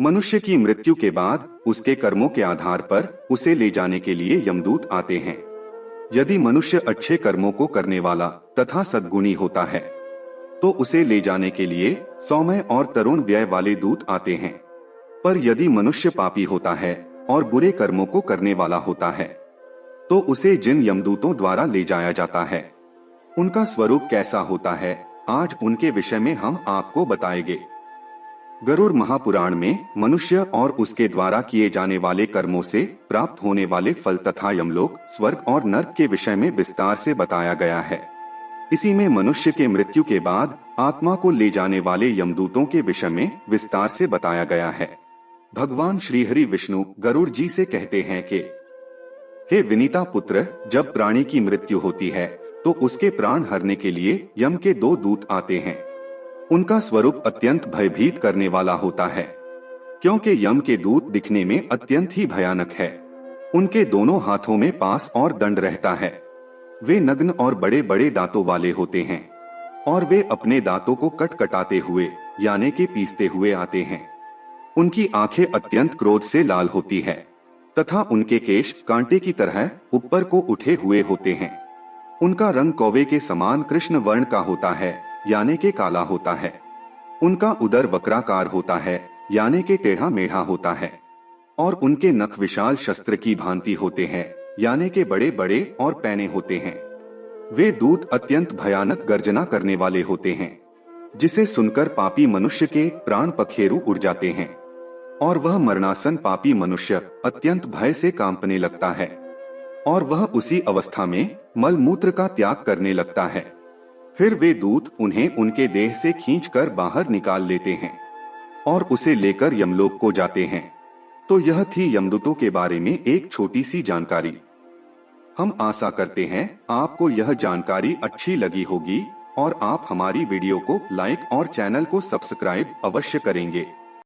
मनुष्य की मृत्यु के बाद उसके कर्मों के आधार पर उसे ले जाने के लिए यमदूत आते हैं। यदि मनुष्य अच्छे कर्मों को करने वाला तथा सद्गुणी होता है तो उसे ले जाने के लिए सौम्य और तरुण व्यय वाले दूत आते हैं। पर यदि मनुष्य पापी होता है और बुरे कर्मों को करने वाला होता है तो उसे जिन यमदूतों द्वारा ले जाया जाता है उनका स्वरूप कैसा होता है, आज उनके विषय में हम आपको बताएंगे। गरुड़ महापुराण में मनुष्य और उसके द्वारा किए जाने वाले कर्मों से प्राप्त होने वाले फल तथा यमलोक, स्वर्ग और नर्क के विषय में विस्तार से बताया गया है। इसी में मनुष्य के मृत्यु के बाद आत्मा को ले जाने वाले यमदूतों के विषय में विस्तार से बताया गया है। भगवान श्री हरि विष्णु गरुड़ जी से कहते हैं कि हे विनीता पुत्र, जब प्राणी की मृत्यु होती है तो उसके प्राण हरने के लिए यम के 2 दूत आते हैं। उनका स्वरूप अत्यंत भयभीत करने वाला होता है, क्योंकि यम के दूत दिखने में अत्यंत ही भयानक है। उनके दोनों हाथों में पास और दंड रहता है। वे नग्न और बड़े बड़े दांतों वाले होते हैं और वे अपने दांतों को कटकटाते हुए यानी कि पीसते हुए आते हैं। उनकी आंखें अत्यंत क्रोध से लाल होती है तथा उनके केश कांटे की तरह ऊपर को उठे हुए होते हैं। उनका रंग कौवे के समान कृष्ण वर्ण का होता है यानी के काला होता है। उनका उदर वक्राकार होता है यानी के टेढ़ा मेढ़ा होता है और उनके नख विशाल शस्त्र की भांति होते हैं यानी के बड़े बड़े और पैने होते हैं। वे दूत अत्यंत भयानक गर्जना करने वाले होते हैं, जिसे सुनकर पापी मनुष्य के प्राण पखेरु उड़ जाते हैं और वह मरणासन पापी मनुष्य अत्यंत भय से कांपने लगता है और वह उसी अवस्था में मल मूत्र का त्याग करने लगता है। फिर वे दूत उन्हें उनके देह से खींचकर बाहर निकाल लेते हैं और उसे लेकर यमलोक को जाते हैं। तो यह थी यमदूतों के बारे में एक छोटी सी जानकारी। हम आशा करते हैं आपको यह जानकारी अच्छी लगी होगी और आप हमारी वीडियो को लाइक और चैनल को सब्सक्राइब अवश्य करेंगे।